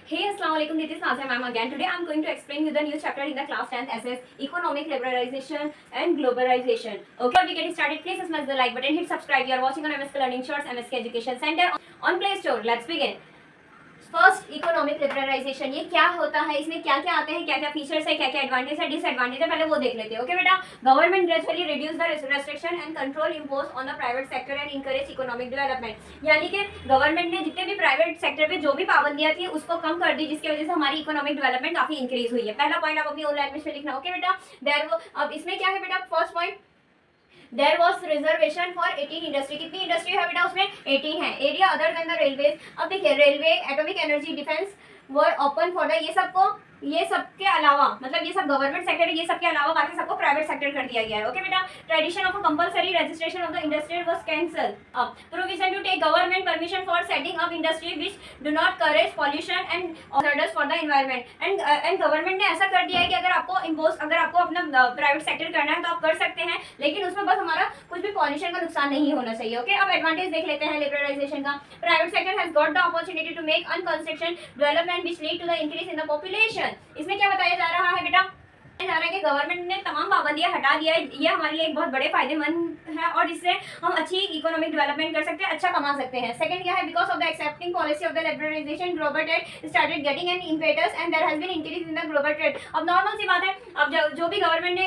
Hey, Assalamualaikum. This is Nazia ma'am again. Today I'm going to explain you the new chapter in the class 10th SS Economic Liberalization and Globalization. Okay, before we get started, please smash the like button, hit subscribe. You are watching on MSK Learning Shorts, MSK Education Center on Play Store. Let's begin. First economic liberalisation, ये क्या होता है, इसमें क्या क्या आते हैं, क्या क्या फीचर्स है, क्या क्या एडवांटेज है, डिसएडवांटेज है, पहले वो देख लेते हैं. ओके बेटा, government gradually reduce the restriction and control impose on the private sector and encourage economic development. यानी कि गवर्नमेंट ने जितने भी प्राइवेट सेक्टर पे जो भी पाबंदियां थी उसको कम कर दी, जिसकी वजह से हमारी इकोनॉमिक डेवलपमेंट काफी इंक्रीज हुई है. पहला पॉइंट आप अपनी ओन लैंग्वेज में लिखना. ओके बेटा, अब इसमें क्या है बेटा, first point, there was reservation for 18 industry. कितनी इंडस्ट्री है बेटा, उसमें 18 है. Area other than the railways. अब देखिए, railway, atomic energy, defence were open for the, ये सब के अलावा, मतलब ये सब गवर्नमेंट सेक्टर है, ये सब के अलावा बाकी सबको प्राइवेट सेक्टर कर दिया गया है. ओके बेटा, tradition of a compulsory registration of the industry was cancel. अब provision to take government permission for setting up industry which do not cause pollution and hazardous for the environment. And government ने ऐसा कर दिया है कि अगर आपको अपना प्राइवेट सेक्टर करना है तो आप कर सकते हैं, लेकिन उसमें बस हमारा कुछ भी पॉल्यूशन का नुकसान नहीं होना चाहिए. ओके, अब एडवांटेज देख लेते हैं लिबरलाइजेशन का. Private sector has got the opportunity to make in construction development which lead to the increase in the population. इसमें क्या बताया जा रहा है बेटा, जा रहा है कि गवर्नमेंट ने तमाम पाबंदियां हटा दिया है. ये हमारे लिए एक बहुत बड़े फायदेमंद है और इससे हम अच्छी इकोनॉमिक डेवलपमेंट कर सकते हैं, अच्छा कमा सकते हैं. सेकंड क्या है, because of the excepting policy of the liberalisation global trade started getting an impetus and there has been increase in the global trade. अब नॉर्मल सी बात है, अब जो भी गवर्नमेंट ने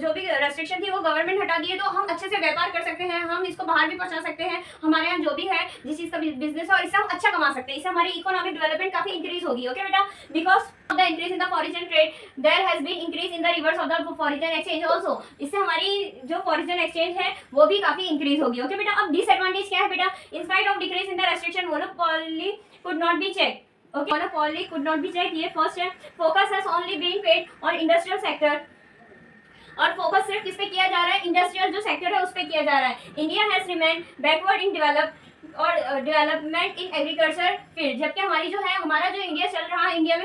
जो भी रेस्ट्रिक्शन थी वो गवर्नमेंट हटा दी है, तो हम अच्छे से व्यापार कर सकते हैं, हम इसको बाहर भी पहुंचा सकते हैं. हमारे यहाँ जो भी है, जिस चीज का बिजनेस है, और इससे हम अच्छा कमा सकते हैं, इससे हमारी इकोनॉमिक डेवलपमेंट काफी इंक्रीज होगी. ओके बेटा, because of the increase in the foreign trade there has been increase in the reverse of the foreign exchange also. इससे हमारी जो फॉरेन एक्सचेंज है वो भी काफी इंक्रीज होगी. ओके बेटा, अब डिसएडवांटेज क्या है बेटा, in spite of decrease in the restriction monopoly could not be check. Okay, monopoly could not be check, ये फर्स्ट है. Focus has only been paid on industrial sector, और फोकस सिर्फ किस पे किया जा रहा है, इंडस्ट्रियल जो सेक्टर है उस पे किया जा रहा है. India has remain backward in development in agriculture field. जबकि हमारा जो इंडिया चल रहा है, इंडिया में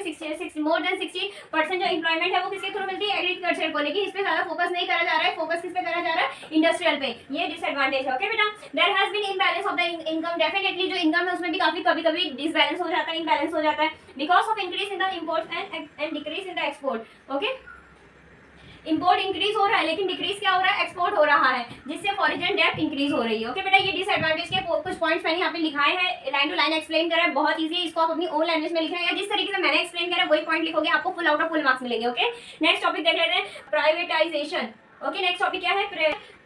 मोर देन 60% जो एम्प्लॉयमेंट है वो किसके थ्रू मिलती है, एग्रीकल्चर को. लेकिन इस पे ज्यादा फोकस नहीं करा जा रहा है, फोकस किस पे करा जा रहा है, इंडस्ट्रियल पे. ये डिसएडवांटेज है. ओके बेटा, there has been imbalance of the income. Definitely जो इनकम है उसमें भी कभी कभी डिसबैलेंस हो जाता है, इम्बैलेंस हो जाता है, because of increase in the import and decrease in the export. Okay, import increase हो रहा है लेकिन डिक्रीज क्या हो रहा है, एक्सपोर्ट हो रहा है, जिससे फॉरेन डेब्ट इंक्रीज हो रही है. ओके बेटा, ये डिसएडवांटेज के कुछ पॉइंट्स मैंने यहाँ पे लिखाए हैं, लाइन टू लाइन एक्सप्लेन करा है, बहुत इजी है. इसको आप अपनी ओन लैंग्वेज में लिखना है, जिस तरीके से मैंने एक्सप्लेन करा वही पॉइंट लिखोगे, आपको full out of full marks मिलेंगे. ओके, नेक्स्ट टॉपिक देख लेते हैं, प्राइवेटाइजेशन. ओके, नेक्स्ट टॉपिक क्या है,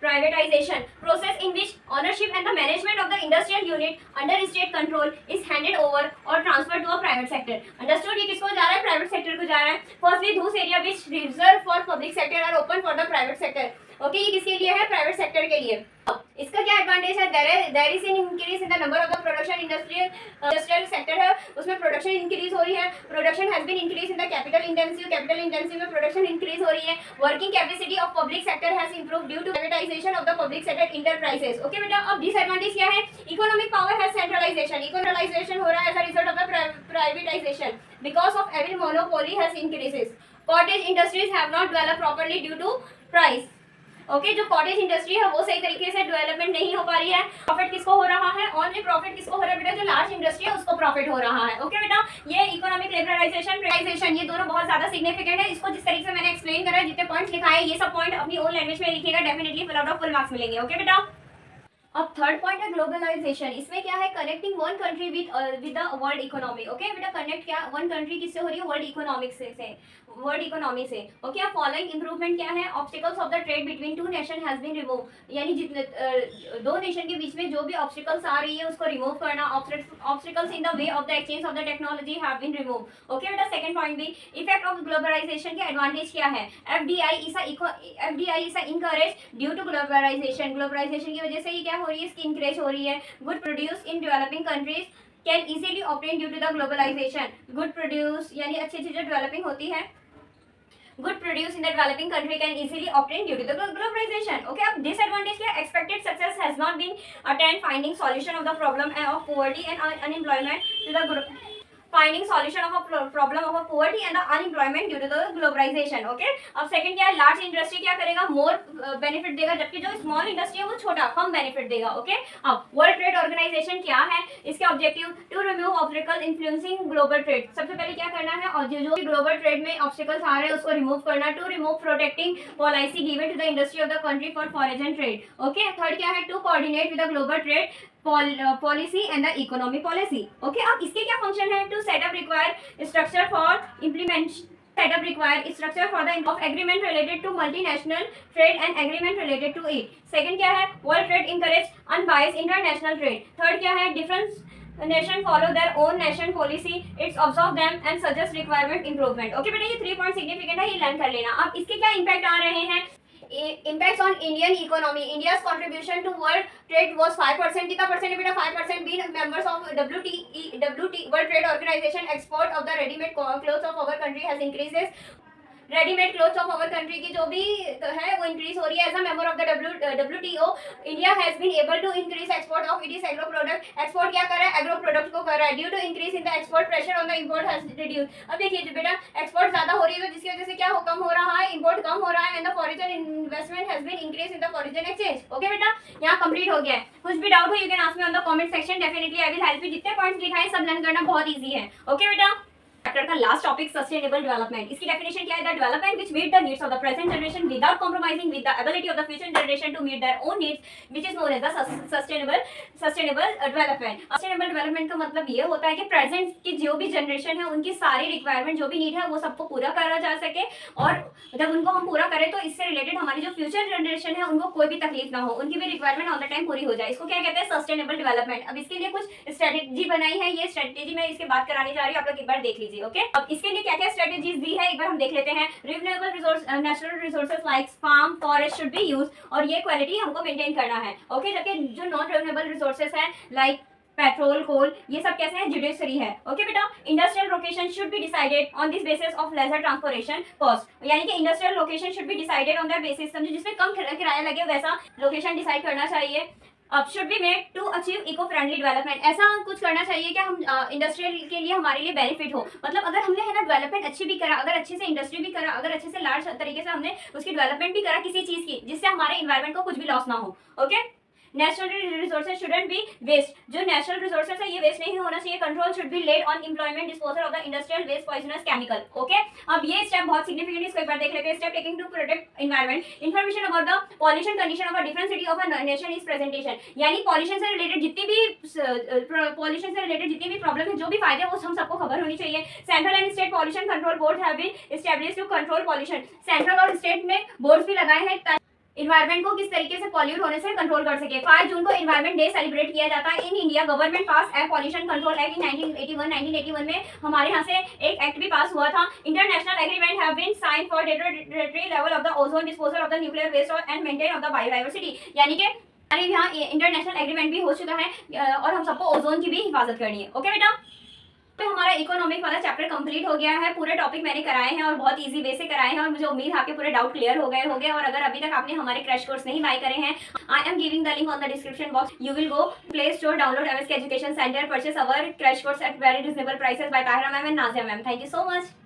privatisation, process in which ownership and the management of the industrial unit under state control is handed over और transfer to a private sector. Understood, ये किसको जा रहा है, प्राइवेट सेक्टर को जा रहा है. Firstly those area which reserve for public sector are open for the private sector. Okay, ये किसके लिए है, प्राइवेट सेक्टर के लिए. इसका क्या एडवांटेज है, there is an increase in the number of the production. Industrial sector है उसमें प्रोडक्शन इंक्रीज हो रही है. Production has been increase in the capital intensive में प्रोडक्शन इंक्रीज हो रही है. Working capacity of public sector has improved due to privatisation of the public sector enterprises. Okay बेटा, अब डिसएडवांटेज क्या है, इकोनॉमिक पावर हैज सेंट्रलाइजेशन हो रहा है as a result of the privatisation, because of every monopoly has increases. Cottage industries have not developed properly due to price. Okay, जो cottage industry है वो सही तरीके से डेवलपमेंट नहीं हो पा रही है. प्रॉफिट किसको हो रहा है, ओनली प्रॉफिट किसको हो रहा है बेटा, जो लार्ज इंडस्ट्री है उसको प्रॉफिट हो रहा है. ओके बेटा, ये इकोनॉमिक लिबरलाइजेशन, प्राइवेटाइजेशन, ये दोनों बहुत ज्यादा सिग्निफिकेंट है. इसको जिस तरीके से मैंने एक्सप्लेन करा है, जितने पॉइंट्स लिखा है, ये सब पॉइंट अपनी ओन लैंग्वेज में लिखिएगा, definitely full out of full marks मिलेंगे. ओके बेटा, अब थर्ड पॉइंट है ग्लोबलाइजेशन. इसमें क्या है, connecting one country with the world economy. Okay बेटा, कनेक्ट क्या वन कंट्री किससे हो रही है, वर्ल्ड इकोनॉमी से. ओके, अब फॉलोइंग इंप्रूवमेंट क्या है, obstacles of the trade between two nation has been remove. यानी जितने दो नेशन के बीच में जो भी ऑब्स्टिकल्स आ रही है उसको रिमूव करना. Obstacles in the way of the exchange of the technology have been remove. Okay बेटा, सेकंड पॉइंट भी, इफेक्ट ऑफ ग्लोबलाइजेशन के एडवांटेज क्या है, FDI is encourage due to globalisation. Globalisation की वजह से ये क्या हो रही है, इसकी इंक्रीज हो रही है. Good produce in developing countries can easily obtain due to the globalisation. Good produce यानी अच्छी चीजें डेवलपिंग होती है, good produce in the developing country can easily obtain due to the globalization. Okay, अब disadvantage क्या, expected success has not been attained finding solution of the problem of poverty and unemployment to the finding solution of a problem of a poverty and the unemployment due to the globalisation. Okay, अब second क्या है, large industry क्या करेगा, मोर benefit देगा, जबकि जो small industry है वो छोटा कम बेनिफिट देगा। ओके, अब वर्ल्ड ट्रेड ऑर्गेनाइजेशन क्या है, इसके objective to remove obstacle influencing global trade. सबसे पहले क्या करना है, और जो ग्लोबल ट्रेड में ऑब्स्टिकल्स आ रहे हैं उसको रिमूव करना, to remove protecting policy given to the industry of the country for foreign trade. Okay, third क्या है, to coordinate with the global trade policy and the economic policy. Okay, अब इसके क्या फंक्शन है, to set up require structure for implement set up require structure for the of agreement related to multinational trade and agreement related to it. Second क्या है, world trade encourage unbiased international trade. Third क्या है, different nation follow their own nation policy, it's observe them and suggest requirement improvement. Okay बेटा, ये 3 point significant है, ये learn कर लेना। अब इसके क्या इम्पैक्ट आ रहे हैं, impacts on Indian economy. India's contribution to world trade was 5%. कितना परसेंट है बेटा, 5%. Being members of WTO World Trade Organization, export of the ready-made clothes of our country has increases. Readymade clothes of our country की जो भी है वो increase हो रही है। As a member of the WTO, India has been able to increase export of its agro product. Export क्या कर रहा है, एग्रो प्रोडक्ट को कर रहा है। Due to increase in the export, pressure on the import has reduce. अब देखिए बेटा, एक्सपोर्ट ज्यादा हो रही है तो जिसकी वजह से क्या कम हो रहा है, इंपोर्ट कम हो रहा है, and the foreign investment has been increase in the foreign exchange. Okay बेटा, यहाँ कंप्लीट हो गया है। कुछ भी डाउट हो you can ask me on the comment section, definitely I will help you. जितने पॉइंट्स लिखा है सब लर्न करना बहुत ईजी है। ओके बेटा, चैप्टर का लास्ट टॉपिक सस्टेनेबल डेवलपमेंट। इसकी डेफिनेशन क्या है, the development which meet the needs of the present generation without compromising with the ability of the future generation to meet their own needs, which is known as the sustainable development. Sustainable development का मतलब ये होता है कि present की जो भी generation है उनकी सारी रिक्वायरमेंट जो भी नीड है वो सबको पूरा करा जा सके, और जब उनको हम पूरा करें तो इससे रिलेटेड हमारी जो फ्यूचर जनरेशन है उनको कोई भी तकलीफ ना हो, उनकी भी रिक्वायरमेंट ऑन द टाइम पूरी हो जाए। इसको क्या कहते हैं, सस्टेनेबल डेवलपमेट। अब इसके लिए कुछ स्ट्रेटेजी बनाई है, ये स्ट्रेटेजी मैं इसके बात कराने जा रही हूँ, आप लोग एक बार देख लीजिए। ओके, अब इसके लिए क्या क्या स्ट्रेटेजीज दी है एक बार हम देख लेते हैं। Renewable resource, natural resources like farm forest should be use, और ये क्वालिटी हमको मेंटेन करना है। ओके, जबकि जो नॉन रिन्यूएबल रिसोर्सेज है लाइक पेट्रोल, कोल, ये सब कैसे हैं, जुडिशरी है। ओके बेटा, industrial location should be decided on this basis of lesser transportation cost, यानी कि industrial location should be decided on that basis, समझो जिसमें कम किराया लगे वैसा लोकेशन डिसाइड करना चाहिए। अब should be made to achieve eco friendly development, ऐसा कुछ करना चाहिए कि हम इंडस्ट्रियल के लिए हमारे लिए बेनिफिट हो। मतलब अगर हमने है ना डेवलपमेंट अच्छी भी करा, अगर अच्छे से इंडस्ट्री भी करा, अगर अच्छे से लार्ज तरीके से हमने उसकी डेवलपमेंट भी करा किसी चीज की, जिससे हमारे इन्वायरमेंट को कुछ भी लॉस ना हो। Okay, natural resources shouldn't be waste, जो नेचुरल रिसोर्सेज है ये वेस्ट नहीं होना चाहिए। Control should be laid on employment disposal of the industrial waste poisonous chemical. Okay, अब ये स्टेप बहुत सिग्निफिकेंट, इसको एक बार देख लेते हैं। Step taking to protect environment, information about the pollution condition of a different city of a nation is presentation, यानी pollution से रिलेटेड जितनी भी प्रॉब्लम है, जो भी फायदे वो हम सबको खबर होनी चाहिए। Central and state pollution control board have been established to control pollution, central और स्टेट में बोर्ड्स भी लगाए हैं इन्वायरमेंट को किस तरीके से पॉल्यूट होने से कंट्रोल कर सके। 5 जून को इन्वायरमेंट डे सेलिब्रेट किया जाता है in India. Government pass air pollution control act in 1981 में हमारे यहाँ से एक एक्ट भी पास हुआ था। International agreement have been sign for territory level of the ozone, disposal of the nuclear waste and maintain of the biodiversity, यानी कि हमारे यहाँ इंटरनेशनल एग्रीमेंट भी हो चुका है और हम सबको ओजोन की भी हिफाजत करनी है। ओके बेटा, तो हमारा इकोनॉमिक वाला चैप्टर कंप्लीट हो गया है। पूरे टॉपिक मैंने कराए हैं और बहुत इजी वे से कराए हैं, और मुझे उम्मीद है आपके पूरे डाउट क्लियर हो गए। और अगर अभी तक आपने हमारे क्रैश कोर्स नहीं बाय करे हैं, I am giving the link on the description box. You will go play store, download MSK education centre, purchase our crash course at very reasonable prices by Tahira ma'am and Nazia ma'am. Thank you so much.